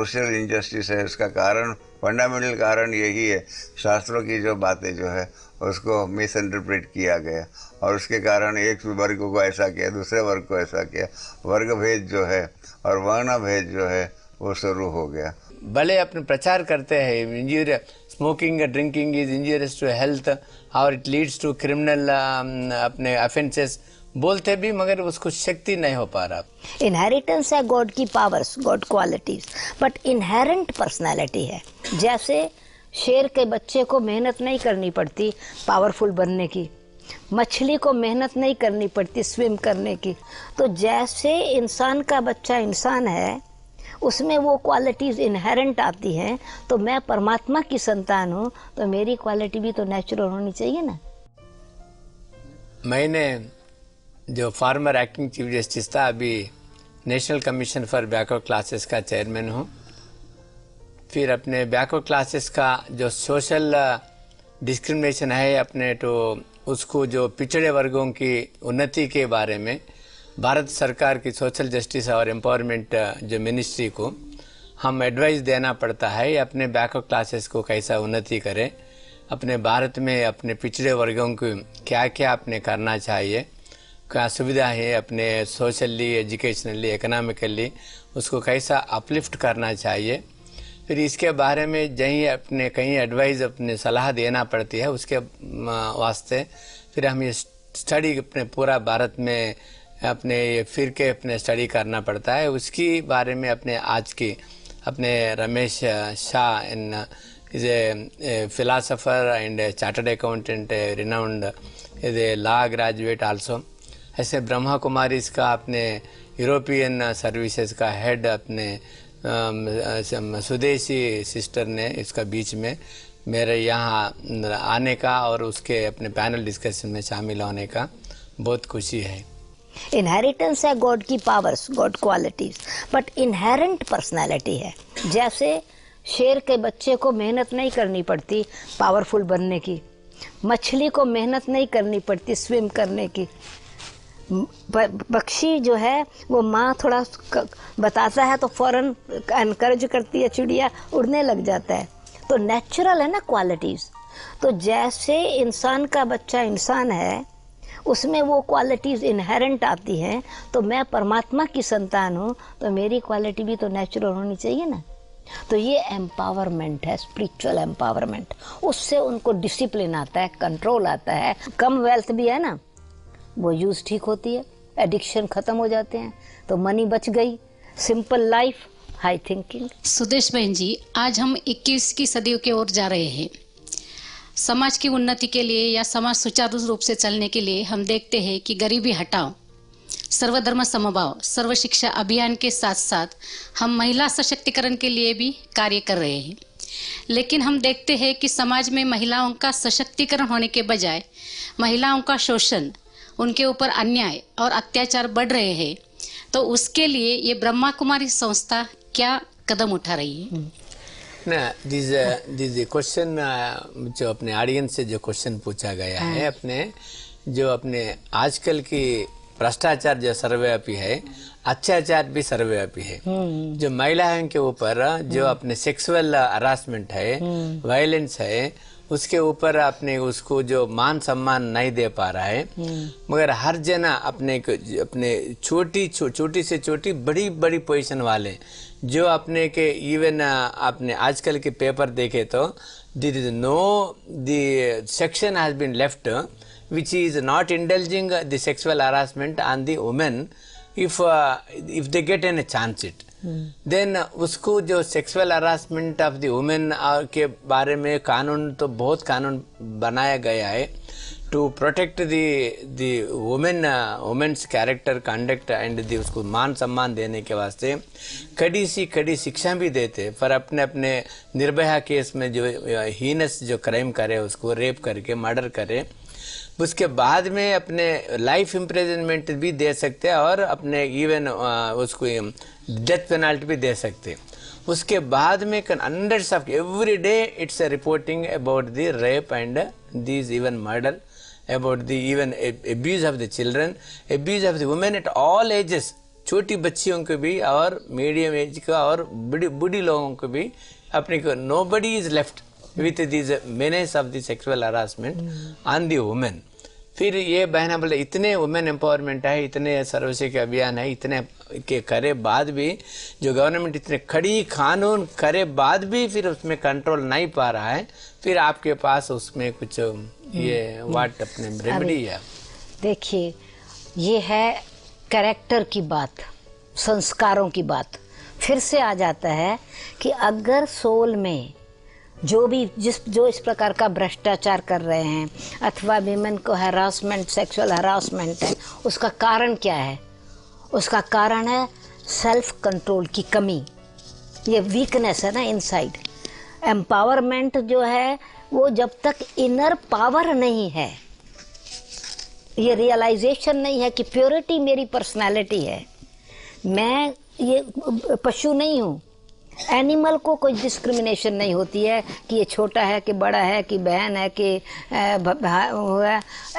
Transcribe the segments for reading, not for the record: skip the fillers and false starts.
Social injustice है, उसका कारण, फंडामेंटल कारण यही है, शास्त्रों की जो बातें जो है उसको मिस इंटरप्रेट किया गया और उसके कारण एक वर्ग को ऐसा किया, दूसरे वर्ग को ऐसा किया, वर्ग भेद जो है और वर्ण भेद जो है वो शुरू हो गया। भले अपने प्रचार करते हैं injurious, smoking drinking is injurious to health और इट लीड्स टू क्रिमिनल अपने ऑफेंसेस बोलते भी, मगर उसको शक्ति नहीं हो पा रहा। इनहेरिटेंस है गॉड की powers, God qualities, but inherent personality है। जैसे शेर के बच्चे को मेहनत नहीं करनी पड़ती पावरफुल बनने की, मछली को मेहनत नहीं करनी पड़ती स्विम करने की, तो जैसे इंसान का बच्चा इंसान है उसमें वो क्वालिटीज इनहेरेंट आती हैं। तो मैं परमात्मा की संतान हूँ तो मेरी क्वालिटी भी तो नेचुरल होनी चाहिए ना। मैंने जो फॉर्मर एक्टिंग चीफ जस्टिस था, अभी national commission for backward classes का चेयरमैन हूँ। फिर अपने बैकवर्ड क्लासेस का जो सोशल डिस्क्रिमिनेशन है अपने, तो उसको जो पिछड़े वर्गों की उन्नति के बारे में भारत सरकार की सोशल जस्टिस और एम्पावरमेंट जो मिनिस्ट्री को हम एडवाइस देना पड़ता है अपने बैकवर्ड क्लासेस को कैसा उन्नति करें, अपने भारत में अपने पिछड़े वर्गों को क्या क्या अपने करना चाहिए, क्या सुविधा है अपने सोशली, एजुकेशनली, इकोनॉमिकली, उसको कैसा अपलिफ्ट करना चाहिए। फिर इसके बारे में जहीं अपने कहीं एडवाइस अपने सलाह देना पड़ती है, उसके वास्ते फिर हम ये स्टडी अपने पूरा भारत में अपने ये फिर के अपने स्टडी करना पड़ता है। उसकी बारे में अपने आज की अपने रमेश शाह इन is a philosopher and chartered accountant, renowned is a law graduate also. ऐसे ब्रह्मा कुमारी इसका अपने यूरोपियन सर्विसेज का हेड अपने स्वदेशी सिस्टर ने इसका बीच में मेरे यहाँ आने का और उसके अपने पैनल डिस्कशन में शामिल होने का बहुत खुशी है। इनहेरिटेंस है गॉड की powers, God qualities, but inherent personality है। जैसे शेर के बच्चे को मेहनत नहीं करनी पड़ती पावरफुल बनने की, मछली को मेहनत नहीं करनी पड़ती स्विम करने की, पक्षी जो है वो माँ थोड़ा बताता है तो फौरन एनकरेज करती है, चिड़िया उड़ने लग जाता है। तो नेचुरल है ना क्वालिटीज। तो जैसे इंसान का बच्चा इंसान है उसमें वो क्वालिटीज इनहेरेंट आती हैं। तो मैं परमात्मा की संतान हूँ तो मेरी क्वालिटी भी तो नेचुरल होनी चाहिए ना। तो ये एम्पावरमेंट है, स्पिरिचुअल एम्पावरमेंट। उससे उनको डिसिप्लिन आता है, कंट्रोल आता है, कम वेल्थ भी है ना, वो यूज ठीक होती है, एडिक्शन खत्म हो जाते हैं, तो मनी बच गई, simple life, high thinking. Sudesh बहन जी, आज हम 21वीं सदी की ओर जा रहे हैं। समाज की उन्नति के लिए या समाज सुचारू रूप से चलने के लिए हम देखते हैं कि गरीबी हटाओ, सर्वधर्म समभाव, सर्व शिक्षा अभियान के साथ साथ हम महिला सशक्तिकरण के लिए भी कार्य कर रहे हैं। लेकिन हम देखते हैं कि समाज में महिलाओं का सशक्तिकरण होने के बजाय महिलाओं का शोषण, उनके ऊपर अन्याय और अत्याचार बढ़ रहे हैं। तो उसके लिए ये ब्रह्मा कुमारी संस्था क्या कदम उठा रही है? ना, दिस क्वेश्चन जो अपने ऑडियंस से जो क्वेश्चन पूछा गया है, अपने जो अपने आजकल की भ्रष्टाचार जो सर्वव्यापी है, अत्याचार भी सर्वव्यापी है। जो महिलाओं के ऊपर जो अपने सेक्सुअल हरासमेंट है, वायलेंस है, उसके ऊपर अपने उसको जो मान सम्मान नहीं दे पा रहा है। मगर हर जना अपने छोटी से छोटी बड़ी बड़ी पोजीशन वाले जो अपने के इवन आपने आजकल के पेपर देखे तो there is no the section has been left which is not indulging the sexual harassment on the women if they get any chance it. Then उसको जो sexual harassment of the women के बारे में कानून तो बहुत कानून बनाया गया है to protect the women's character, conduct and the उसको मान सम्मान देने के वास्ते कड़ी शिक्षा भी देते। पर अपने निर्भया केस में जो हीनस जो क्राइम करे, उसको रेप करके मर्डर करे, उसके बाद में अपने लाइफ इम्प्रिजनमेंट भी दे सकते हैं और अपने इवन उसको डेथ पेनल्टी भी दे सकते। उसके बाद में hundreds of every day it's reporting about the rape and this even murder, about the even abuse of the children, abuse of the women at all ages, छोटी बच्चियों को भी और मीडियम एज का और बूढ़ी लोगों को भी अपने को nobody is left with this menace of the sexual harassment on the women. फिर ये बहना बोले इतने वुमेन एम्पावरमेंट है, इतने सर्वशिक्षा के अभियान है, इतने के करे बाद भी जो गवर्नमेंट इतने खड़ी कानून करे बाद भी फिर उसमें कंट्रोल नहीं पा रहा है, फिर आपके पास उसमें कुछ ये वाट अपने रेमेडी है? देखिए, ये है कैरेक्टर की बात, संस्कारों की बात। फिर से आ जाता है कि अगर सोल में जो इस प्रकार का भ्रष्टाचार कर रहे हैं अथवा विमेन को हरासमेंट, सेक्सुअल हरासमेंट है, उसका कारण क्या है? उसका कारण है सेल्फ कंट्रोल की कमी, ये वीकनेस है ना इनसाइड। एम्पावरमेंट जो है वो जब तक इनर पावर नहीं है, ये रियलाइजेशन नहीं है कि प्योरिटी मेरी पर्सनालिटी है, मैं ये पशु नहीं हूँ। एनिमल को कोई डिस्क्रिमिनेशन नहीं होती है कि ये छोटा है कि बड़ा है कि बहन है कि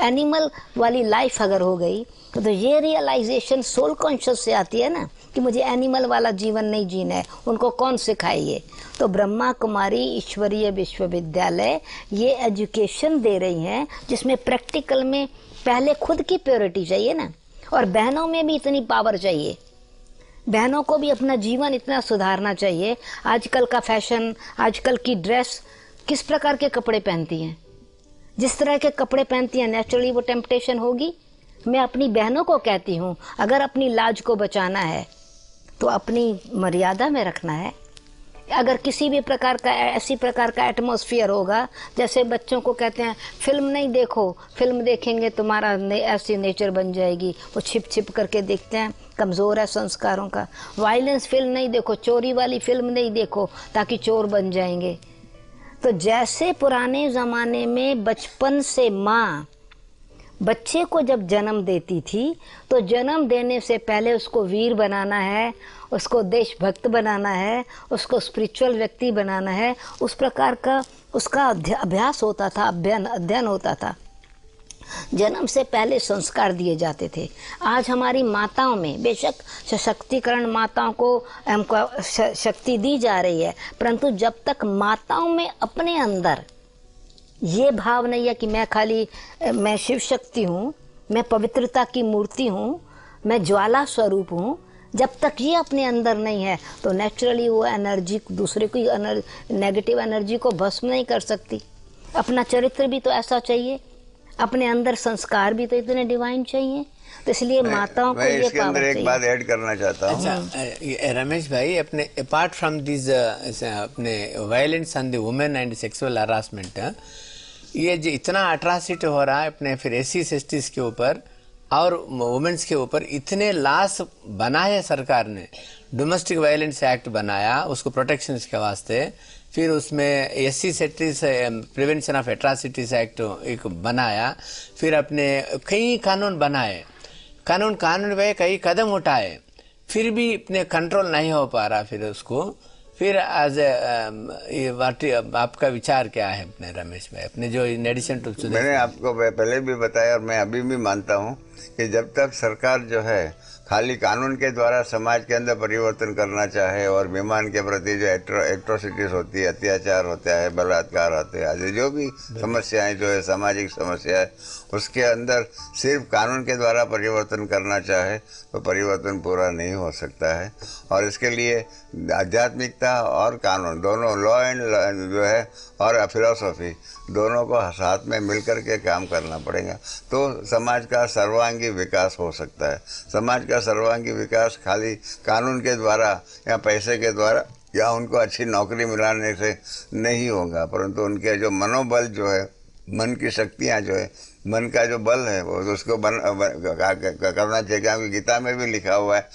एनिमल वाली लाइफ अगर हो गई तो ये रियलाइजेशन सोल कॉन्शियस से आती है ना कि मुझे एनिमल वाला जीवन नहीं जीना है। उनको कौन सिखाइए? तो ब्रह्मा कुमारी ईश्वरीय विश्वविद्यालय ये एजुकेशन दे रही हैं जिसमें प्रैक्टिकल में पहले खुद की प्योरिटी चाहिए ना, और बहनों में भी इतनी पावर चाहिए, बहनों को भी अपना जीवन इतना सुधारना चाहिए। आजकल का फैशन, आजकल की ड्रेस, किस प्रकार के कपड़े पहनती हैं, जिस तरह के कपड़े पहनती हैं नेचुरली वो टेम्पटेशन होगी। मैं अपनी बहनों को कहती हूँ, अगर अपनी लाज को बचाना है तो अपनी मर्यादा में रखना है। अगर किसी भी प्रकार का ऐसी प्रकार का एटमॉस्फेयर होगा, जैसे बच्चों को कहते हैं फिल्म नहीं देखो, फिल्म देखेंगे तुम्हारा ऐसी नेचर बन जाएगी, वो छिप छिप करके देखते हैं, कमज़ोर है संस्कारों का। वायलेंस फिल्म नहीं देखो, चोरी वाली फिल्म नहीं देखो ताकि चोर बन जाएंगे। तो जैसे पुराने ज़माने में बचपन से माँ बच्चे को जब जन्म देती थी तो जन्म देने से पहले उसको वीर बनाना है, उसको देशभक्त बनाना है, उसको स्पिरिचुअल व्यक्ति बनाना है, उस प्रकार का उसका अभ्यास होता था, अध्ययन होता था। जन्म से पहले संस्कार दिए जाते थे। आज हमारी माताओं में बेशक सशक्तिकरण, माताओं को हमको शक्ति दी जा रही है, परंतु जब तक माताओं में अपने अंदर ये भाव नहीं है कि मैं शिव शक्ति हूँ, मैं पवित्रता की मूर्ति हूँ, मैं ज्वाला स्वरूप हूँ, जब तक ये अपने अंदर नहीं है तो नेचुरली वो एनर्जी दूसरे की नेगेटिव एनर्जी को भस्म नहीं कर सकती। अपना चरित्र भी तो ऐसा चाहिए, अपने अंदर संस्कार भी तो इतने डिवाइन चाहिए। तो इसलिए माताओं को ये इसके अंदर एक बात ऐड करना चाहता हूँ। अच्छा रमेश भाई, अपने अपार्ट फ्रॉम दिस अपने violence on the women and sexual harassment, ये जो इतना अट्रॉसिटी हो रहा है अपने फिर एससीज के ऊपर और वुमेन्स के ऊपर, इतने लॉस बनाए सरकार ने। डोमेस्टिक वायलेंस एक्ट बनाया उसको प्रोटेक्शन के वास्ते, फिर उसमें एससीज प्रिवेंशन ऑफ एट्रॉसिटीज एक्ट एक बनाया, फिर अपने कई कानून बनाए, कानून पे कई कदम उठाए, फिर भी इतने कंट्रोल नहीं हो पा रहा। फिर उसको फिर एज आपका विचार क्या है अपने रमेश भाई, अपने जो इन एडिशन टू? मैंने आपको पहले भी बताया और मैं अभी भी मानता हूँ कि जब तक सरकार जो है खाली कानून के द्वारा समाज के अंदर परिवर्तन करना चाहे और विमान के प्रति जो एट्रोसिटीज होती है, अत्याचार होता है, बलात्कार होते हैं, आदि जो भी समस्याएं जो है सामाजिक समस्याएं, उसके अंदर सिर्फ कानून के द्वारा परिवर्तन करना चाहे तो परिवर्तन पूरा नहीं हो सकता है। और इसके लिए आध्यात्मिकता और कानून दोनों, लॉ एंड जो है और फिलॉसफी दोनों को साथ में मिलकर के काम करना पड़ेगा, तो समाज का सर्वांगी विकास हो सकता है। समाज का सर्वांगी विकास खाली कानून के द्वारा या पैसे के द्वारा या उनको अच्छी नौकरी मिलाने से नहीं होगा, परंतु उनके जो मनोबल जो है, मन की शक्तियाँ जो है, मन का जो बल है वो उसको करना चाहिए। क्योंकि गीता में भी लिखा हुआ है,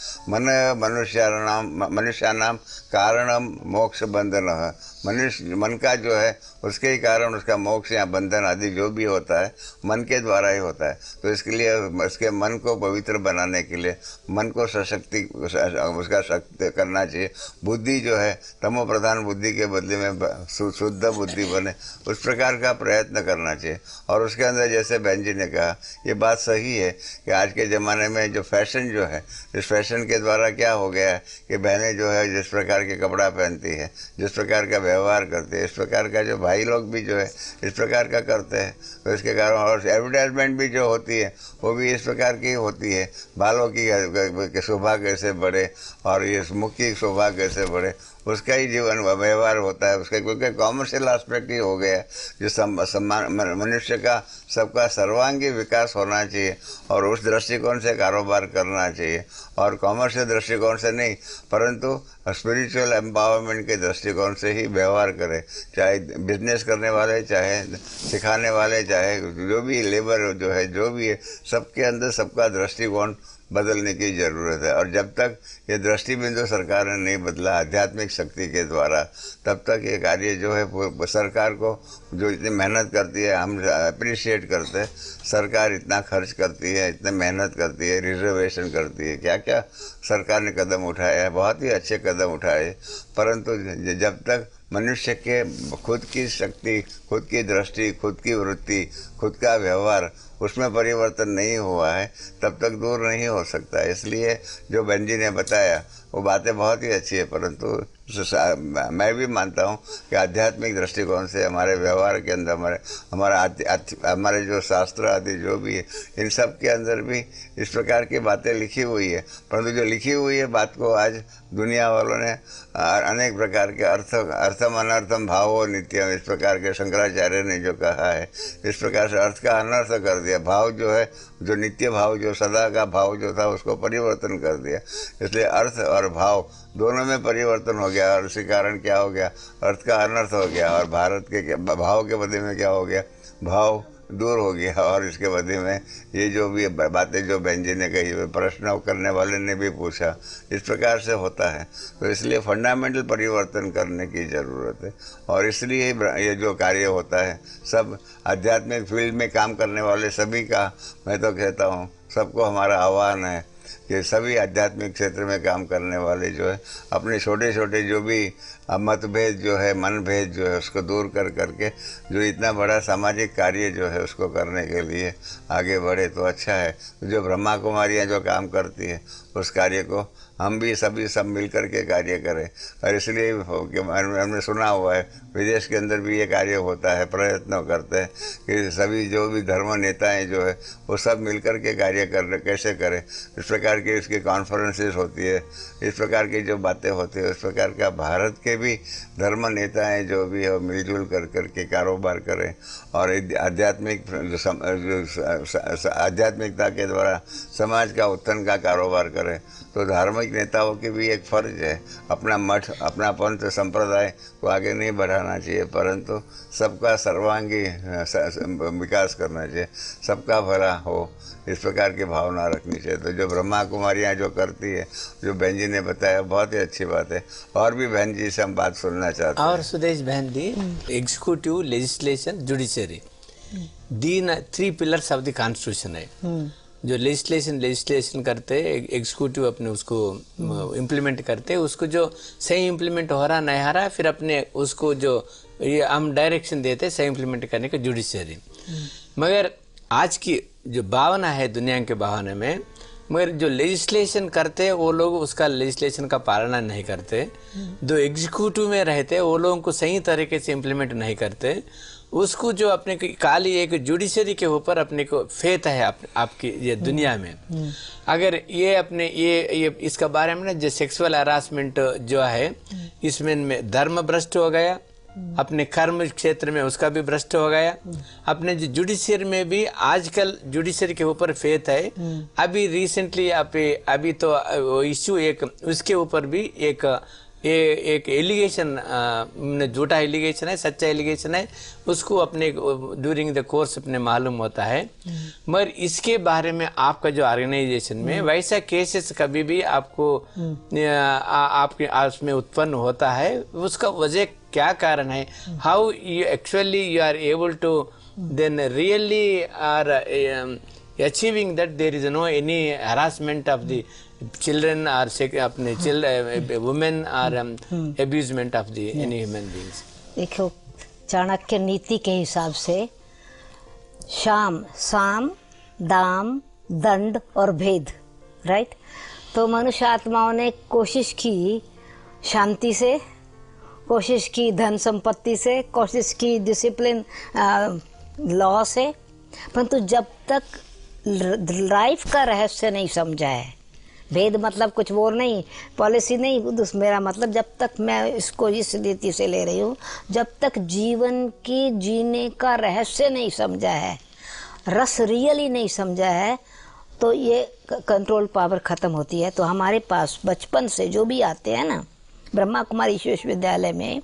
मनुष्यानाम कारणम मोक्ष बंधन है। मनुष्य मन का जो है उसके ही कारण उसका मोक्ष या बंधन आदि जो भी होता है मन के द्वारा ही होता है। तो इसके लिए उसके मन को पवित्र बनाने के लिए मन को सशक्ति उसका शक्ति करना चाहिए। बुद्धि जो है तमो प्रधान बुद्धि के बदले में शुद्ध बुद्धि बने, उस प्रकार का प्रयत्न करना चाहिए। और उसके अंदर जैसे बहन जी ने कहा, ये बात सही है कि आज के ज़माने में जो फैशन जो है, इस फैशन के द्वारा क्या हो गया है कि बहनें जो है जिस प्रकार के कपड़ा पहनती है, जिस प्रकार का व्यवहार करती है, इस प्रकार का जो भाई लोग भी जो है इस प्रकार का करते हैं। तो इसके कारण और एडवर्टाइजमेंट भी जो होती है वो भी इस प्रकार की होती है, बालों की शोभा कैसे बढ़े और ये मुख की शोभा कैसे बढ़े, उसका ही जीवन व्यवहार होता है उसका, क्योंकि कॉमर्शियल एस्पेक्ट ही हो गया है। जो सम्मान मनुष्य का सबका सर्वांगी विकास होना चाहिए और उस दृष्टिकोण से कारोबार करना चाहिए, और कॉमर्शियल दृष्टिकोण से नहीं परंतु स्पिरिचुअल एम्पावरमेंट के दृष्टिकोण से ही व्यवहार करें। चाहे बिजनेस करने वाले, चाहे सिखाने वाले, चाहे जो भी लेबर जो है, जो भी है, सबके अंदर सबका दृष्टिकोण बदलने की ज़रूरत है। और जब तक ये दृष्टि बिंदु सरकार ने नहीं बदला आध्यात्मिक शक्ति के द्वारा, तब तक ये कार्य जो है सरकार को जो इतनी मेहनत करती है हम अप्रिशिएट करते हैं। सरकार इतना खर्च करती है, इतनी मेहनत करती है, रिजर्वेशन करती है, क्या क्या सरकार ने कदम उठाए हैं, बहुत ही अच्छे कदम उठाए, परंतु जब तक मनुष्य के खुद की शक्ति, खुद की दृष्टि, खुद की वृत्ति, खुद का व्यवहार उसमें परिवर्तन नहीं हुआ है, तब तक दूर नहीं हो सकता। इसलिए जो बहन जी ने बताया वो बातें बहुत ही अच्छी है, परंतु मैं भी मानता हूँ कि आध्यात्मिक दृष्टिकोण से हमारे व्यवहार के अंदर हमारे जो शास्त्र आदि जो भी है, इन सब के अंदर भी इस प्रकार की बातें लिखी हुई है, परंतु जो लिखी हुई है बात को आज दुनिया वालों ने अनेक प्रकार के अर्थम अनर्थम भावो नित्यम, इस प्रकार के शंकराचार्य ने जो कहा है, इस प्रकार से अर्थ का अनर्थ कर दिया। भाव जो है, जो नित्य भाव, जो सदा का भाव जो था, उसको परिवर्तन कर दिया। इसलिए अर्थ और भाव दोनों में परिवर्तन हो गया, और इसी कारण क्या हो गया, अर्थ का अनर्थ हो गया, और भारत के भाव के बदले में क्या हो गया, भाव दूर हो गया। और इसके बदले में ये जो भी बातें जो बहन जी ने कही, प्रश्न करने वाले ने भी पूछा, इस प्रकार से होता है। तो इसलिए फंडामेंटल परिवर्तन करने की ज़रूरत है, और इसलिए ये जो कार्य होता है सब आध्यात्मिक फील्ड में काम करने वाले सभी का, मैं तो कहता हूँ सबको हमारा आह्वान है कि सभी आध्यात्मिक क्षेत्र में काम करने वाले जो है अपने छोटे छोटे जो भी मतभेद जो है, मनभेद जो है, उसको दूर कर करके जो इतना बड़ा सामाजिक कार्य जो है उसको करने के लिए आगे बढ़े तो अच्छा है। जो ब्रह्मा कुमारियाँ जो काम करती है उस कार्य को हम भी सभी सब मिल कर के कार्य करें। और इसलिए हमने सुना हुआ है विदेश के अंदर भी ये कार्य होता है, प्रयत्न करते हैं कि सभी जो भी धर्म नेताएं जो है वो सब मिल कर के कार्य कैसे करें। इस प्रकार की इसकी कॉन्फ्रेंसेस होती है, इस प्रकार की जो बातें होती है, इस प्रकार का भारत के भी धर्म नेताएं जो भी है मिलजुल कर के कारोबार करें, और आध्यात्मिकता के द्वारा समाज का उत्थान का कारोबार करें। तो धार्मिक नेताओं की भी एक फ़र्ज है, अपना मठ, अपना पंथ संप्रदाय को आगे नहीं बढ़ाना चाहिए, परंतु सबका सर्वांगी विकास करना चाहिए, सबका भला हो, इस प्रकार की भावना रखनी चाहिए। तो जो ब्रह्मा कुमारियाँ जो करती है, जो बहन जी ने बताया, बहुत ही अच्छी बात है। और भी बहन जी से हम बात सुनना चाहते हैं। और सुदेश बहन ji, executive, legislation, judiciary, three pillars of the constitution है। जो लेजिस्लेशन करते, एग्जीक्यूटिव अपने उसको इम्प्लीमेंट करते, उसको जो सही इम्प्लीमेंट हो रहा नहीं हो रहा, फिर अपने उसको जो ये हम डायरेक्शन देते सही इम्प्लीमेंट करने का जुडिशरी। मगर आज की जो भावना है दुनिया के भावना में, मगर जो लेजिस्लेशन करते वो लोग उसका लेजिस्लेशन का पालना नहीं करते, जो एग्जीक्यूटिव में रहते वो लोगों को सही तरीके से इम्प्लीमेंट नहीं करते, उसको जो अपने काली एक जुडिशरी के ऊपर अपने को फेथ है आपकी ये दुनिया में। अगर ये अपने ये इसका बारे में ना, जो सेक्सुअल हरासमेंट जो है इसमें धर्म भ्रष्ट हो गया, अपने कर्म क्षेत्र में उसका भी भ्रष्ट हो गया, अपने जो जुडिशरी में भी आजकल जुडिशरी के ऊपर फेथ है। अभी रिसेंटली अभी तो इश्यू एक उसके ऊपर भी एक एलिगेशन, झूठा एलिगेशन है, सच्चा एलिगेशन है, उसको अपने ड्यूरिंग द कोर्स अपने मालूम होता है। मगर इसके बारे में आपका जो ऑर्गेनाइजेशन में वैसा केसेस कभी भी आपको आपके उसमें उत्पन्न होता है, उसका वजह क्या कारण है? How you actually you are able to then really are achieving that there is no any harassment of the children or अपने women or abusement of the any human beings। देखो, चाणक्य नीति के हिसाब से शाम, साम, दाम, दंड और भेद, राइट। तो मनुष्य आत्माओं ने कोशिश की शांति से, कोशिश की धन संपत्ति से, कोशिश की डिसिप्लिन लॉ से, परंतु जब तक लाइफ का रहस्य नहीं समझा है, भेद मतलब कुछ वो नहीं, पॉलिसी नहीं, मेरा मतलब जब तक मैं इसको इस रीति से ले रही हूँ, जब तक जीवन की जीने का रहस्य नहीं समझा है, रस रियली नहीं समझा है, तो ये कंट्रोल पावर ख़त्म होती है। तो हमारे पास बचपन से जो भी आते हैं ना ब्रह्मा कुमारी ईश्वर विश्वविद्यालय में,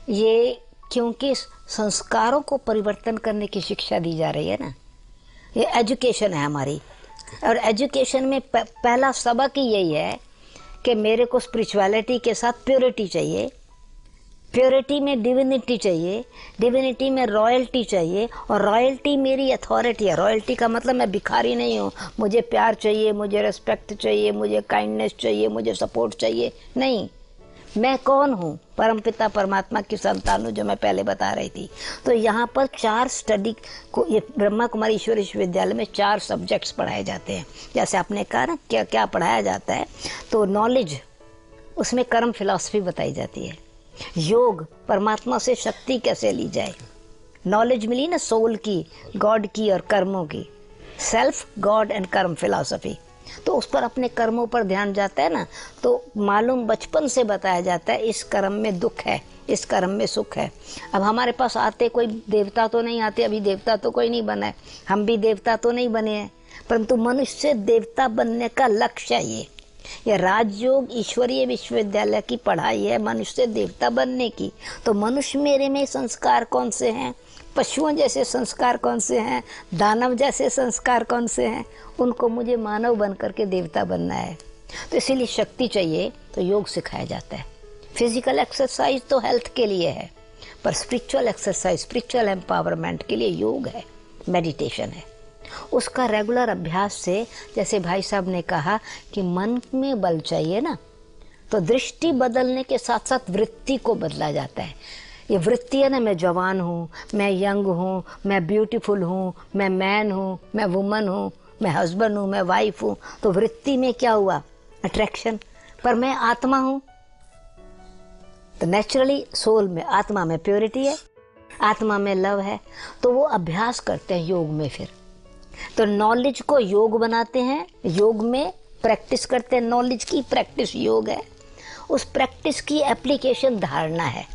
ये क्योंकि संस्कारों को परिवर्तन करने की शिक्षा दी जा रही है ना, ये एजुकेशन है हमारी। और एजुकेशन में पहला सबक ही यही है कि मेरे को स्पिरिचुअलिटी के साथ प्योरिटी चाहिए, प्योरिटी में डिविनिटी चाहिए, डिविनिटी में रॉयल्टी चाहिए, और रॉयल्टी मेरी अथॉरिटी है। रॉयल्टी का मतलब मैं भिखारी नहीं हूँ, मुझे प्यार चाहिए, मुझे रिस्पेक्ट चाहिए, मुझे काइंडनेस चाहिए, मुझे सपोर्ट चाहिए, नहीं। मैं कौन हूँ? परमपिता परमात्मा की संतान हूँ, जो मैं पहले बता रही थी। तो यहाँ पर 4 स्टडी को, ये ब्रह्मा कुमारी ईश्वर विश्वविद्यालय में 4 सब्जेक्ट्स पढ़ाए जाते हैं। जैसे आपने कहा ना क्या क्या पढ़ाया जाता है, तो नॉलेज, उसमें कर्म फिलॉसफी बताई जाती है। योग, परमात्मा से शक्ति कैसे ली जाए, नॉलेज मिली ना सोल की, गॉड की और कर्मों की, सेल्फ, गॉड एंड कर्म फिलॉसफी। तो उस पर अपने कर्मों पर ध्यान जाता है ना, तो मालूम बचपन से बताया जाता है इस कर्म में दुख है, इस कर्म में सुख है। अब हमारे पास आते कोई देवता तो नहीं आते, अभी देवता तो कोई नहीं बना है, हम भी देवता तो नहीं बने हैं, परंतु मनुष्य से देवता बनने का लक्ष्य है ये राजयोग ईश्वरीय विश्वविद्यालय की पढ़ाई है, मनुष्य से देवता बनने की। तो मनुष्य मेरे में संस्कार कौन से हैं, पशुओं जैसे संस्कार कौन से हैं, दानव जैसे संस्कार कौन से हैं, उनको मुझे मानव बन करके देवता बनना है। तो इसीलिए शक्ति चाहिए, तो योग सिखाया जाता है। फिजिकल एक्सरसाइज तो हेल्थ के लिए है, पर स्पिरिचुअल एक्सरसाइज, स्पिरिचुअल एम्पावरमेंट के लिए योग है, मेडिटेशन है। उसका रेगुलर अभ्यास से, जैसे भाई साहब ने कहा कि मन में बल चाहिए ना, तो दृष्टि बदलने के साथ साथ वृत्ति को बदला जाता है। ये वृत्ति है ना, मैं जवान हूँ, मैं यंग हूँ, मैं ब्यूटीफुल हूँ, मैं मैन हूँ, मैं वुमन हूँ, मैं हस्बैंड हूँ, मैं वाइफ हूँ। तो वृत्ति में क्या हुआ? अट्रैक्शन। पर मैं आत्मा हूँ, तो नेचुरली सोल में, आत्मा में प्योरिटी है, आत्मा में लव है। तो वो अभ्यास करते हैं योग में। फिर तो नॉलेज को योग बनाते हैं, योग में प्रैक्टिस करते हैं, नॉलेज की प्रैक्टिस योग है, उस प्रैक्टिस की एप्लीकेशन धारणा है।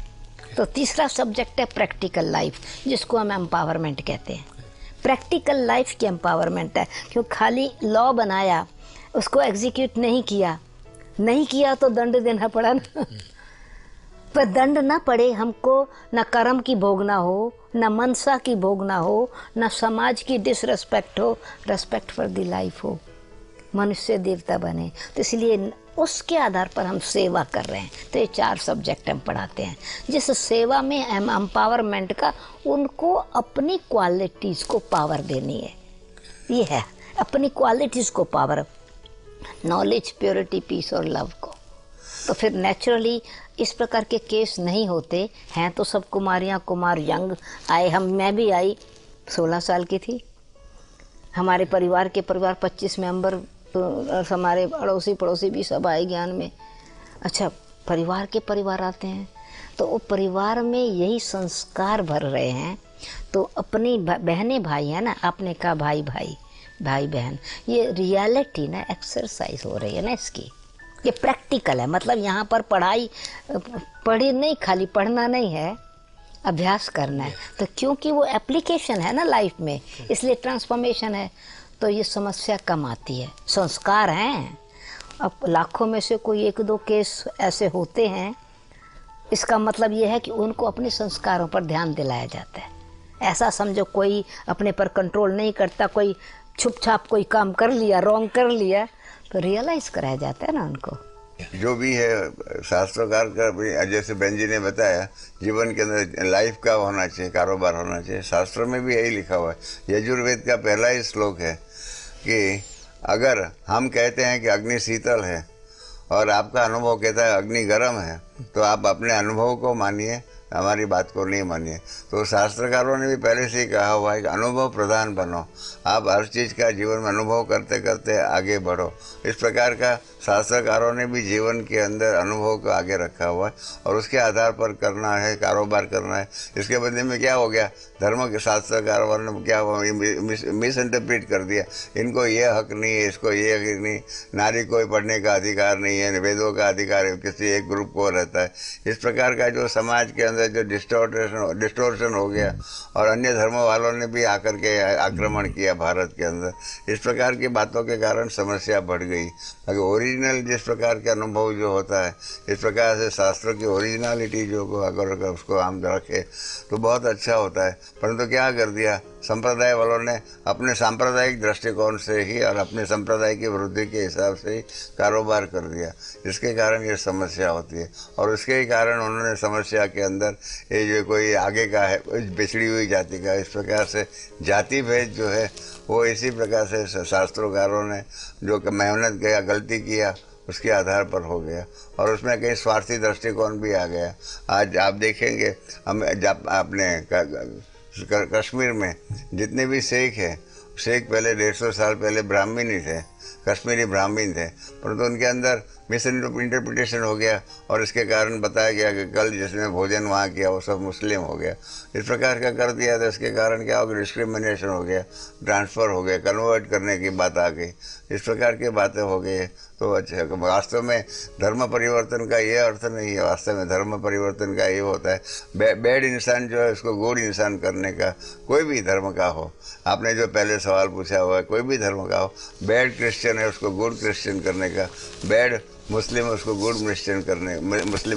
तो तीसरा सब्जेक्ट है प्रैक्टिकल लाइफ, जिसको हम एम्पावरमेंट कहते हैं। प्रैक्टिकल लाइफ की एम्पावरमेंट है, क्यों खाली लॉ बनाया, उसको एग्जीक्यूट नहीं किया तो दंड देना पड़ा ना। पर दंड ना पड़े हमको, न कर्म की भोगना हो, न मनसा की भोगना हो, न समाज की डिसरेस्पेक्ट हो, रेस्पेक्ट फॉर द लाइफ हो, मनुष्य देवता बने। तो इसलिए उसके आधार पर हम सेवा कर रहे हैं। तो ये 4 सब्जेक्ट हम पढ़ाते हैं, जिस सेवा में एम्पावरमेंट का, उनको अपनी क्वालिटीज़ को पावर देनी है। ये है अपनी क्वालिटीज़ को पावर, नॉलेज, प्योरिटी, पीस और लव को। तो फिर नेचुरली इस प्रकार के केस नहीं होते हैं। तो सब कुमारियाँ, कुमार यंग आए, मैं भी आई, 16 साल की थी। हमारे परिवार 25 मेंबर, तो हमारे अड़ोसी पड़ोसी भी सब आए ज्ञान में। अच्छा, परिवार आते हैं, तो वो परिवार में यही संस्कार भर रहे हैं। तो अपनी बहनें भाई है ना, आपने कहा भाई बहन, ये रियलिटी ना एक्सरसाइज हो रही है ना इसकी, ये प्रैक्टिकल है। मतलब यहाँ पर पढ़ी नहीं, खाली पढ़ना नहीं है, अभ्यास करना है। तो क्योंकि वो एप्लीकेशन है ना लाइफ में, इसलिए ट्रांसफॉर्मेशन है। तो ये समस्या कम आती है। संस्कार हैं, अब लाखों में से कोई 1-2 केस ऐसे होते हैं, इसका मतलब ये है कि उनको अपने संस्कारों पर ध्यान दिलाया जाता है। ऐसा समझो कोई अपने पर कंट्रोल नहीं करता, कोई छुप छाप कोई काम कर लिया, रॉन्ग कर लिया, तो रियलाइज कराया जाता है ना उनको। जो भी है शास्त्रोकार का भी, जैसे बहन जी ने बताया, जीवन के अंदर लाइफ का होना चाहिए, कारोबार होना चाहिए। शास्त्रों में भी यही लिखा हुआ है। यजुर्वेद का पहला ही श्लोक है कि अगर हम कहते हैं कि अग्नि शीतल है और आपका अनुभव कहता है अग्नि गर्म है, तो आप अपने अनुभव को मानिए, हमारी बात को नहीं मानिए। तो शास्त्रकारों ने भी पहले से ही कहा हुआ है कि अनुभव प्रधान बनो, आप हर चीज़ का जीवन में अनुभव करते करते आगे बढ़ो। इस प्रकार का शास्त्रकारों ने भी जीवन के अंदर अनुभव को आगे रखा हुआ है और उसके आधार पर करना है, कारोबार करना है। इसके बदले में क्या हो गया, धर्म के शास्त्रकारों ने क्या मिस इंटरप्रेट कर दिया, इनको ये हक नहीं है, इसको ये हक नहीं, नारी को पढ़ने का अधिकार नहीं है, वेदों का अधिकार किसी एक ग्रुप को रहता है। इस प्रकार का जो समाज के अंदर जो डिस्टोर्शन हो गया और अन्य धर्मों वालों ने भी आकर के आक्रमण किया भारत के अंदर। इस प्रकार की बातों के कारण समस्या बढ़ गई। अगर ओरिजिनल जिस प्रकार के अनुभव जो होता है, इस प्रकार से शास्त्रों की ओरिजिनलिटी जो अगर उसको हम रखें तो बहुत अच्छा होता है। परंतु क्या कर दिया, संप्रदाय वालों ने अपने सांप्रदायिक दृष्टिकोण से ही और अपने संप्रदाय की वृद्धि के हिसाब से ही कारोबार कर दिया। इसके कारण ये समस्या होती है और उसके ही कारण उन्होंने समस्या के अंदर ये जो कोई आगे का है, पिछड़ी हुई जाति का, इस प्रकार से जाति भेद जो है वो इसी प्रकार से शास्त्रोकारों ने जो मेहनत किया, गलती किया, उसके आधार पर हो गया और उसमें कई स्वार्थी दृष्टिकोण भी आ गया। आज आप देखेंगे हम जब अपने कश्मीर में जितने भी सिख हैं, सिख पहले 150 साल पहले ब्राह्मण ही थे, कश्मीरी ब्राह्मण थे, परंतु उनके अंदर मिस इंटरप्रिटेशन हो गया और इसके कारण बताया गया कि कल जिसने भोजन वहाँ किया वो सब मुस्लिम हो गया। इस प्रकार का कर दिया तो इसके कारण क्या हो गया, डिस्क्रिमिनेशन हो गया, ट्रांसफ़र हो गया, कन्वर्ट करने की बात आ गई, इस प्रकार की बातें हो गई। तो अच्छा, वास्तव में धर्म परिवर्तन का ये अर्थ नहीं है। वास्तव में धर्म परिवर्तन का ये होता है बैड इंसान जो है उसको गुड इंसान करने का, कोई भी धर्म का हो। आपने जो पहले सवाल पूछा हुआ है, कोई भी धर्म का हो, बैड क्रिश्चियन है उसको गुड क्रिश्चियन करने का, बैड मुस्लिम है उसको गुड मुस्लिम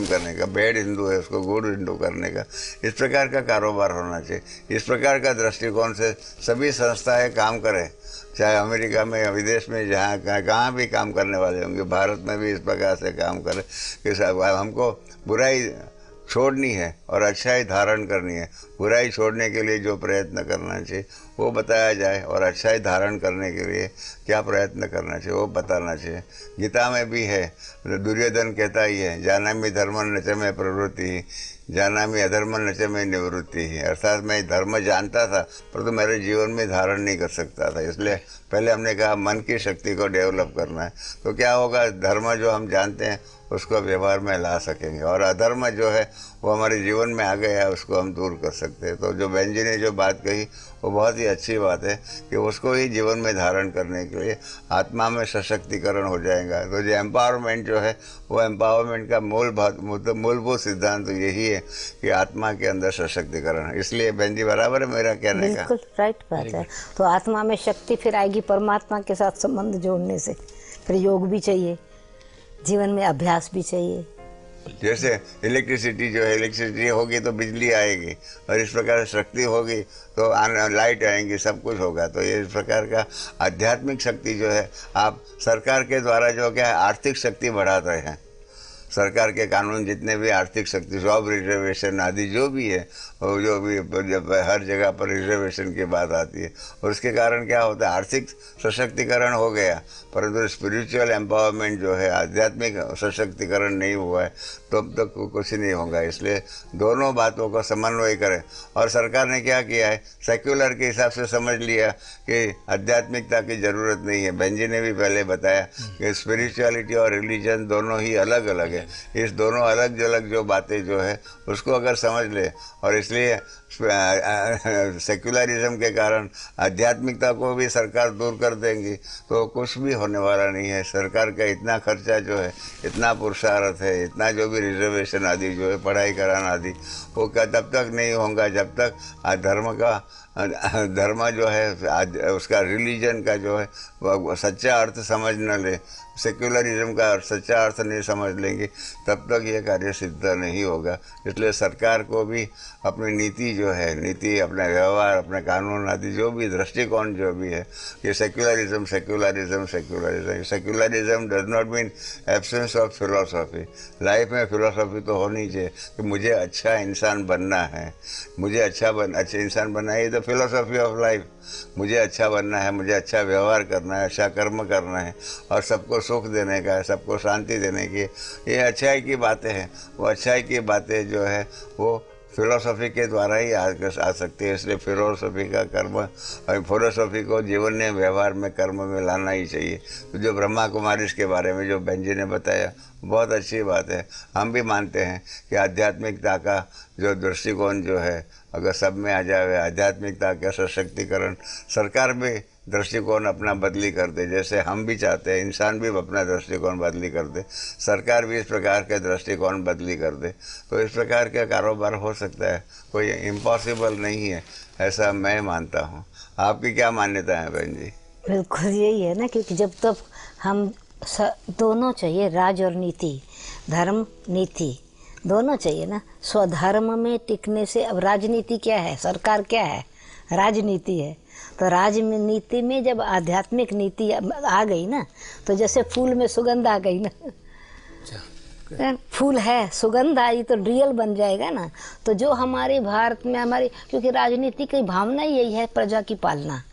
करने का, बैड हिंदू है उसको गुड हिंदू करने का, इस प्रकार का कारोबार होना चाहिए। इस प्रकार का दृष्टिकोण से सभी संस्थाएं काम करें, चाहे अमेरिका में या विदेश में, जहाँ कहाँ भी काम करने वाले होंगे, भारत में भी इस प्रकार से काम करें कि हमको बुराई छोड़नी है और अच्छाई धारण करनी है। बुराई छोड़ने के लिए जो प्रयत्न करना चाहिए वो बताया जाए और अच्छाई धारण करने के लिए क्या प्रयत्न करना चाहिए वो बताना चाहिए। गीता में भी है, दुर्योधन कहता ही है, जानामि धर्म न च मे प्रवृत्ति, जानामि अधर्म न च मे निवृत्ति ही। अर्थात मैं धर्म जानता था परंतु मेरे जीवन में धारण नहीं कर सकता था, इसलिए पहले हमने कहा मन की शक्ति को डेवलप करना है। तो क्या होगा, धर्म जो हम जानते हैं उसको व्यवहार में ला सकेंगे और अधर्म जो है वो हमारे जीवन में आ गया है उसको हम दूर कर सकते हैं। तो जो बहन जी ने जो बात कही वो बहुत ही अच्छी बात है कि उसको ही जीवन में धारण करने के लिए आत्मा में सशक्तिकरण हो जाएगा। तो जो एम्पावरमेंट जो है वो एम्पावरमेंट का मूलभूत सिद्धांत तो यही है कि आत्मा के अंदर सशक्तिकरण है। इसलिए बहन जी बराबर है मेरा कहने का। बिल्कुल राइट बात है। तो आत्मा में शक्ति फिर आएगी परमात्मा के साथ संबंध जोड़ने से। फिर योग भी चाहिए, जीवन में अभ्यास भी चाहिए। जैसे इलेक्ट्रिसिटी जो है, इलेक्ट्रिसिटी होगी तो बिजली आएगी और इस प्रकार से शक्ति होगी तो लाइट आएंगी, सब कुछ होगा। तो ये इस प्रकार का आध्यात्मिक शक्ति जो है आप सरकार के द्वारा जो क्या है आर्थिक शक्ति बढ़ाते हैं। सरकार के कानून जितने भी आर्थिक शक्ति, जॉब रिजर्वेशन आदि जो भी है, और जो भी जब हर जगह पर रिजर्वेशन की बात आती है और उसके कारण क्या होता है, आर्थिक सशक्तिकरण हो गया परंतु स्पिरिचुअल एम्पावरमेंट जो है, आध्यात्मिक सशक्तिकरण नहीं हुआ है तो अब तक कुछ नहीं होगा। इसलिए दोनों बातों का समन्वय करें। और सरकार ने क्या किया है, सेक्युलर के हिसाब से समझ लिया कि आध्यात्मिकता की ज़रूरत नहीं है। बहन जी ने भी पहले बताया कि स्पिरिचुअलिटी और रिलीजन दोनों ही अलग अलग है। इस दोनों अलग अलग जो बातें जो है उसको अगर समझ ले और इसलिए सेक्युलरिज्म के कारण आध्यात्मिकता को भी सरकार दूर कर देंगी तो कुछ भी होने वाला नहीं है। सरकार का इतना खर्चा जो है, इतना पुरुषार्थ है, इतना जो भी रिजर्वेशन आदि जो है, पढ़ाई कराना आदि, वो क्या तब तक नहीं होगा जब तक धर्म जो है उसका रिलीजन का जो है सच्चा अर्थ समझ न ले, सेक्युलरिज्म का सच्चा अर्थ नहीं समझ लेंगे तब तक ये कार्य सिद्ध नहीं होगा। इसलिए सरकार को भी अपनी नीति जो है, नीति अपना व्यवहार, अपने कानून आदि जो भी दृष्टिकोण जो भी है, ये secularism does not mean absence of philosophy. Life में फिलोसॉफी तो होनी चाहिए कि मुझे अच्छा इंसान बनना है, मुझे अच्छे इंसान बनना है, ये तो फिलोसॉफी ऑफ लाइफ। मुझे अच्छा बनना है, मुझे अच्छा व्यवहार करना है, अच्छा कर्म करना है और सबको सुख देने का है, सबको शांति देने की, ये अच्छाई की बातें हैं। वो अच्छाई की बातें जो है वो फिलोसफी के द्वारा ही आ सकती है। इसलिए फिलोसफी का कर्म और फिलोसफी को जीवन में व्यवहार में कर्म में लाना ही चाहिए। तो जो ब्रह्मा कुमारी के बारे में जो बहन जी ने बताया बहुत अच्छी बात है। हम भी मानते हैं कि आध्यात्मिकता का जो दृष्टिकोण जो है अगर सब में आ जाए, आध्यात्मिकता का सशक्तिकरण, सरकार भी दृष्टिकोण अपना बदली कर दे, जैसे हम भी चाहते हैं इंसान भी अपना दृष्टिकोण बदली कर दे, सरकार भी इस प्रकार के दृष्टिकोण बदली कर दे, तो इस प्रकार का कारोबार हो सकता है। कोई इम्पॉसिबल नहीं है, ऐसा मैं मानता हूँ। आपकी क्या मान्यता है बहन जी? बिल्कुल यही है ना, क्योंकि जब तक हम दोनों चाहिए, राज और नीति, धर्म नीति दोनों चाहिए ना। स्वधर्म में टिकने से, अब राजनीति क्या है, सरकार क्या है, राजनीति है। तो राजनीति में जब आध्यात्मिक नीति आ गई ना, तो जैसे फूल में सुगंध आ गई ना, फूल है सुगंध आई तो रियल बन जाएगा ना। तो जो हमारे भारत में हमारी, क्योंकि राजनीति की भावना ही यही है, प्रजा की पालना,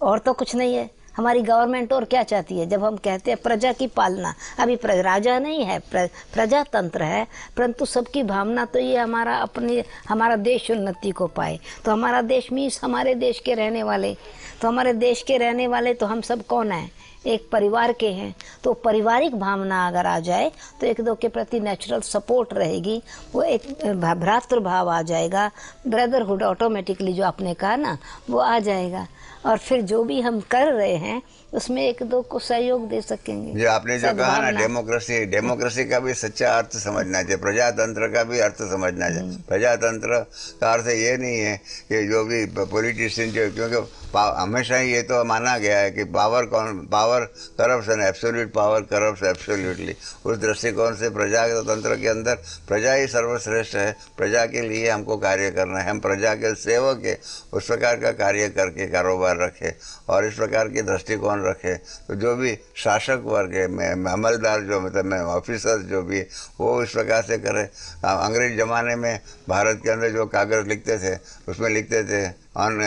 और तो कुछ नहीं है। हमारी गवर्नमेंट और क्या चाहती है? जब हम कहते हैं प्रजा की पालना, अभी राजा नहीं है, प्रजातंत्र है, परंतु सबकी भावना तो ये हमारा देश उन्नति को पाए। तो हमारा देश मीन्स हमारे देश के रहने वाले, तो हमारे देश के रहने वाले तो हम सब कौन हैं? एक परिवार के हैं। तो पारिवारिक भावना अगर आ जाए तो एक दो के प्रति नेचुरल सपोर्ट रहेगी, वो एक भ्रातृभाव आ जाएगा, ब्रदरहुड ऑटोमेटिकली जो आपने कहा ना वो आ जाएगा। और फिर जो भी हम कर रहे हैं उसमें एक दो को सहयोग दे सकेंगे। जो आपने जो कहा ना, डेमोक्रेसी का भी सच्चा अर्थ समझना चाहिए, प्रजातंत्र का भी अर्थ समझना चाहिए। प्रजातंत्र का अर्थ ये नहीं है कि जो भी पॉलिटिशियन जो, क्योंकि हमेशा ही ये तो माना गया है कि power corrupts and absolute power corrupts absolutely. उस दृष्टिकोण से प्रजातंत्र के अंदर प्रजा ही सर्वश्रेष्ठ है, प्रजा के लिए हमको कार्य करना है, हम प्रजा के सेवक है। उस प्रकार का कार्य करके कारोबार रखे और इस प्रकार के दृष्टिकोण रखे, तो जो भी शासक वर्ग है, अमलदार जो मतलब ऑफिसर्स जो भी, वो इस प्रकार से करे। अंग्रेज ज़माने में भारत के अंदर जो कागज़ लिखते थे उसमें लिखते थे ऑन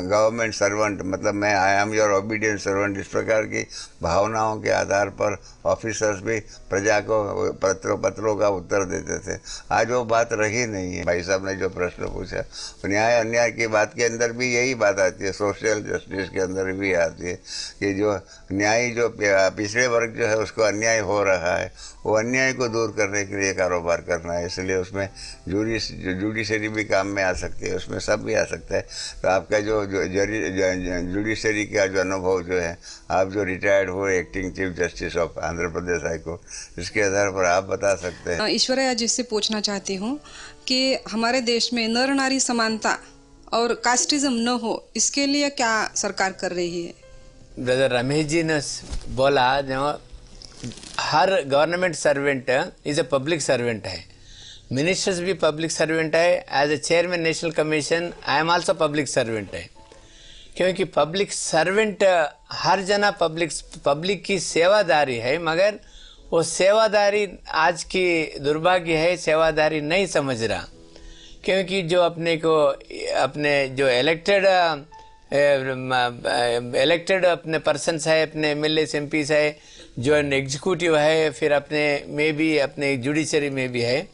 गवर्नमेंट सर्वेंट, मतलब मैं I am your obedient servant. इस प्रकार की भावनाओं के आधार पर ऑफिसर्स भी प्रजा को पत्रों का उत्तर देते थे। आज वो बात रही नहीं है। भाई साहब ने जो प्रश्न पूछा, न्याय अन्याय की बात के अंदर भी यही बात आती है, सोशल जस्टिस के अंदर भी आती है कि जो न्याय जो पिछड़े वर्ग जो है उसको अन्याय हो रहा है, वो अन्याय को दूर करने के लिए कारोबार करना है। इसलिए उसमें जुडिशरी भी काम में आ सकती है, उसमें सब भी आ सकता है। तो आपका जो जुडिशरी का जो अनुभव जो है, आप जो रिटायर्ड हुए acting chief justice of Andhra Pradesh high court, इसके आधार पर आप बता सकते हैं। ईश्वरया जी से पूछना चाहती हूँ कि हमारे देश में नर नारी समानता और कास्टिज्म न हो, इसके लिए क्या सरकार कर रही है? ब्रदर रमेश जी ने बोला, जो हर government servant is a public servant है, मिनिस्टर्स भी पब्लिक सर्वेंट है। As a chairman national commission I am also public servant है, क्योंकि पब्लिक सर्वेंट हर जना पब्लिक की सेवादारी है, मगर वो सेवादारी आज की दुर्भाग्य है, सेवादारी नहीं समझ रहा। क्योंकि जो अपने जो इलेक्टेड अपने पर्सन्स है, अपने एमएलए एमपीस है, जो एग्जीक्यूटिव है, फिर अपने में भी अपने जुडिशरी में भी है,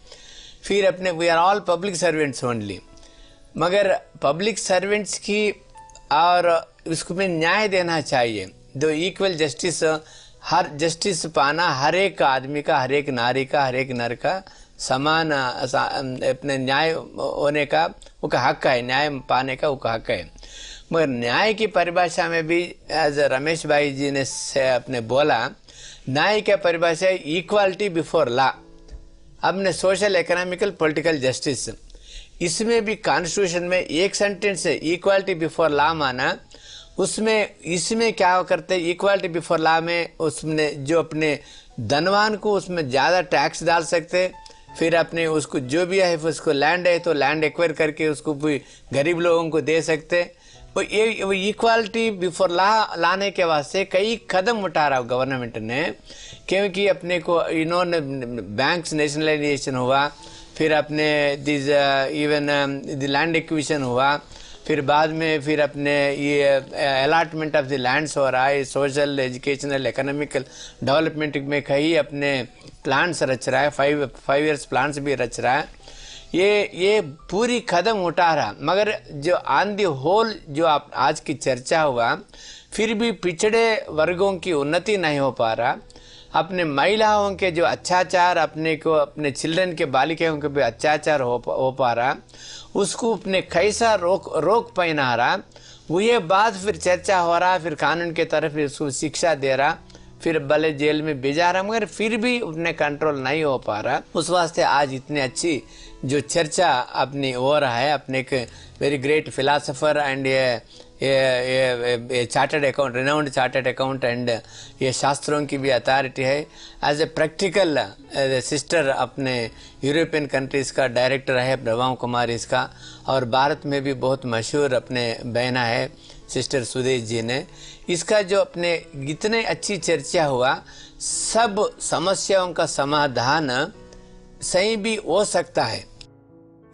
फिर अपने we are all public servants only. मगर पब्लिक सर्वेंट्स की और उसको में न्याय देना चाहिए, दो इक्वल जस्टिस, हर जस्टिस पाना हर एक आदमी का, हर एक नारी का, हर एक नर का समान अपने न्याय होने का वो का हक है, न्याय पाने का वो का हक है। मगर न्याय की परिभाषा में भी एज रमेश भाई जी ने अपने बोला, न्याय की परिभाषा है इक्वालिटी बिफोर लॉ। अपने सोशल इकोनॉमिकल पॉलिटिकल जस्टिस, इसमें भी कॉन्स्टिट्यूशन में एक सेंटेंस है इक्वालिटी बिफोर लॉ माना। उसमें इसमें क्या करते हैं, इक्वालिटी बिफोर लॉ में उसमें जो अपने धनवान को उसमें ज़्यादा टैक्स डाल सकते, फिर अपने उसको जो भी है उसको लैंड है तो लैंड एक्वायर करके उसको भी गरीब लोगों को दे सकते। वो इक्वालिटी बिफोर लॉ लाने के वास्ते कई कदम उठा रहा गवर्नमेंट ने, क्योंकि अपने को इन्होंने बैंक्स नेशनलाइजेशन हुआ, फिर अपने this even the land acquisition हुआ, फिर बाद में फिर अपने ये अलॉटमेंट ऑफ द लैंड्स हो रहा है, सोशल एजुकेशनल इकोनॉमिकल डेवलपमेंट में कई अपने प्लान्स रच रहा है, 5 years प्लान्स भी रच रहा है। ये पूरी कदम उठा रहा, मगर जो ऑन दी होल जो आप आज की चर्चा हुआ, फिर भी पिछड़े वर्गों की उन्नति नहीं हो पा रहा। अपने महिलाओं के जो अत्याचार, अपने को अपने चिल्ड्रन के बालिकाओं के भी अत्याचार हो पा रहा, उसको अपने कैसा रोक पहना रहा, वही बात फिर चर्चा हो रहा, फिर कानून के तरफ उसको शिक्षा दे रहा, फिर भले जेल में भेजा रहा, मगर फिर भी अपने कंट्रोल नहीं हो पा रहा। उस वास्ते आज इतनी अच्छी जो चर्चा अपनी हो रहा है, अपने एक वेरी ग्रेट फिलासफर एंड ये chartered account, renowned chartered account and ये शास्त्रों की भी अथॉरिटी है। एज ए प्रैक्टिकल सिस्टर अपने यूरोपियन कंट्रीज़ का डायरेक्टर है ब्रह्मा कुमारी इसका, और भारत में भी बहुत मशहूर अपने बहना है सिस्टर सुदेश जी ने। इसका जो अपने इतने अच्छी चर्चा हुआ, सब समस्याओं का समाधान सही भी हो सकता है,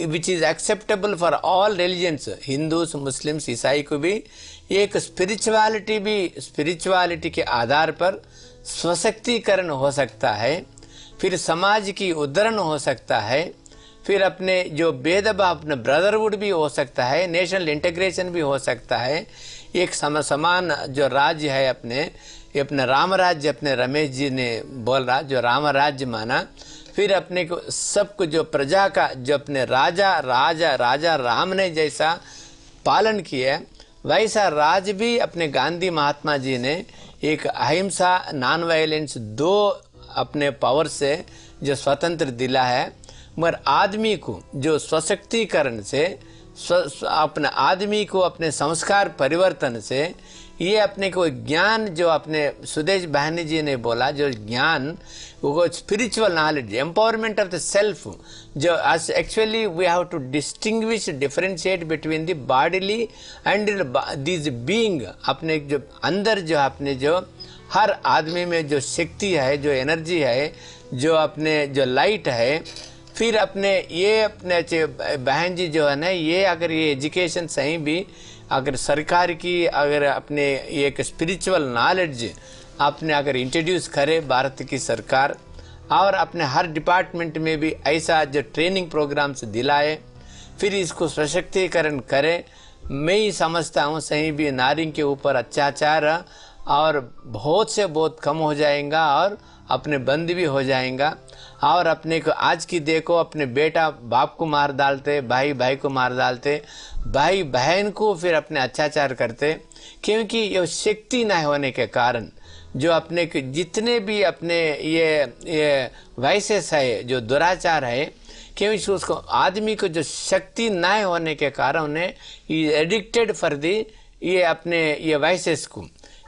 which is acceptable for all religions, Hindus Muslims ईसाई को भी। एक स्पिरिचुअलिटी के आधार पर सशक्तिकरण हो सकता है, फिर समाज की उद्धरण हो सकता है, फिर अपने जो भेदभाव अपने ब्रदरहुड भी हो सकता है, नेशनल इंटीग्रेशन भी हो सकता है। एक समान जो राज्य है अपने राम राज्य, अपने रमेश जी ने बोल रहा जो राम राज्य माना, फिर अपने को सबको जो प्रजा का जो अपने राजा राम ने जैसा पालन किया, वैसा राज भी अपने गांधी महात्मा जी ने एक अहिंसा नॉन वायलेंस दो अपने पावर से जो स्वतंत्र दिला है। मगर आदमी को जो सशक्तिकरण से अपने आदमी को अपने संस्कार परिवर्तन से ये अपने को ज्ञान जो अपने सुदेश बहनी जी ने बोला, जो ज्ञान वो spiritual knowledge, empowerment of the self, जो actually we have to distinguish differentiate between the bodily and this being. अपने जो अंदर जो अपने जो हर आदमी में जो शक्ति है, जो एनर्जी है, जो अपने जो लाइट है, फिर अपने ये अपने बहन जी जो है ना, ये अगर ये एजुकेशन सही भी अगर सरकार की अगर अपने एक स्पिरिचुअल नॉलेज आपने अगर इंट्रोड्यूस करे भारत की सरकार, और अपने हर डिपार्टमेंट में भी ऐसा जो ट्रेनिंग प्रोग्राम्स दिलाए, फिर इसको सशक्तिकरण करे, मैं ही समझता हूँ सही भी नारी के ऊपर अत्याचार और बहुत से बहुत कम हो जाएगा और अपने बंद भी हो जाएगा। और अपने को आज की देखो, अपने बेटा बाप को मार डालते, भाई भाई को मार डालते, भाई बहन को फिर अपने अत्याचार करते, क्योंकि ये शक्ति न होने के कारण जो अपने जितने भी अपने ये वाइसेस है, जो दुराचार है, क्योंकि उसको आदमी को जो शक्ति न होने के कारण उन्हें एडिक्टेड फॉर दी ये अपने ये वाइसेस को,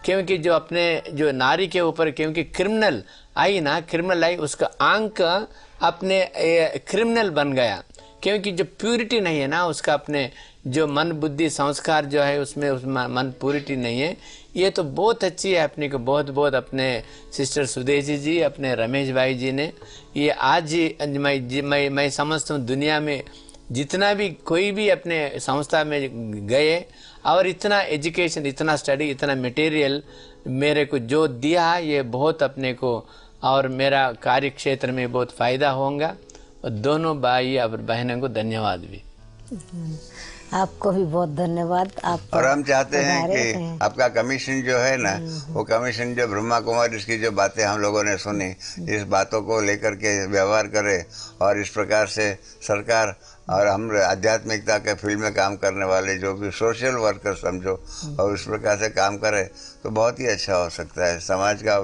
क्योंकि जो अपने जो नारी के ऊपर क्योंकि क्रिमिनल आई उसका आंक अपने क्रिमिनल बन गया, क्योंकि जो प्यूरिटी नहीं है ना उसका, अपने जो मन बुद्धि संस्कार जो है उसमें मन प्यूरिटी नहीं है। ये तो बहुत अच्छी है अपने को, बहुत बहुत अपने सिस्टर सुदेशी जी, अपने रमेश भाई जी ने ये आज ही मैं समझता हूँ दुनिया में जितना भी कोई भी अपने संस्था में गए और इतना एजुकेशन, इतना स्टडी, इतना मटेरियल मेरे को जो दिया, ये बहुत अपने को और मेरा कार्य क्षेत्र में बहुत फ़ायदा होगा। और दोनों भाई और बहनों को धन्यवाद भी। आपको भी बहुत धन्यवाद। आप और हम चाहते हैं कि आपका कमीशन जो है ना, वो कमीशन जो ब्रह्मा कुमारी इसकी जो बातें हम लोगों ने सुनी, इस बातों को लेकर के व्यवहार करे और इस प्रकार से सरकार और हम आध्यात्मिकता के फील्ड में काम करने वाले जो भी सोशल वर्कर समझो और उस प्रकार से काम करे तो बहुत ही अच्छा हो सकता है समाज का।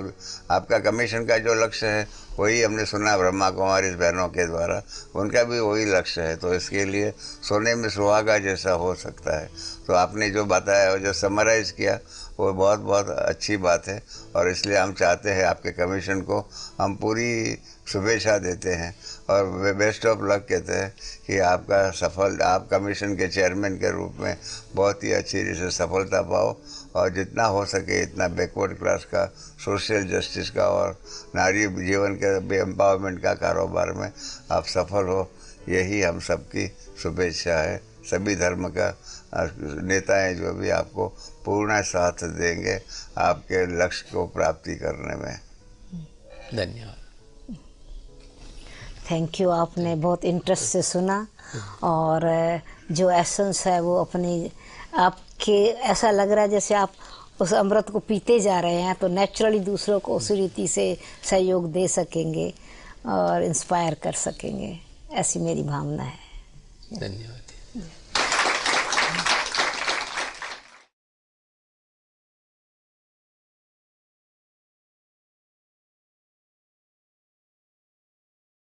आपका कमीशन का जो लक्ष्य है वही हमने सुना ब्रह्मा कुमारी बहनों के द्वारा, उनका भी वही लक्ष्य है, तो इसके लिए सोने में सुहागा जैसा हो सकता है। तो आपने जो बताया और जो समराइज किया वो बहुत बहुत अच्छी बात है, और इसलिए हम चाहते हैं आपके कमीशन को हम पूरी शुभेच्छा देते हैं और बेस्ट ऑफ लक कहते हैं कि आपका आप कमीशन के चेयरमैन के रूप में बहुत ही अच्छी तरह से सफलता पाओ और जितना हो सके इतना बैकवर्ड क्लास का, सोशल जस्टिस का और नारी जीवन के एम्पावरमेंट का कारोबार में आप सफल हो, यही हम सबकी शुभेच्छा है। सभी धर्म का नेताएं जो भी आपको पूर्ण साथ देंगे आपके लक्ष्य को प्राप्ति करने में। धन्यवाद। थैंक यू, आपने बहुत इंटरेस्ट से सुना और जो एसेंस है वो अपनी आपके ऐसा लग रहा है जैसे आप उस अमृत को पीते जा रहे हैं, तो नेचुरली दूसरों को उसी रीति से सहयोग दे सकेंगे और इंस्पायर कर सकेंगे, ऐसी मेरी भावना है। धन्यवाद।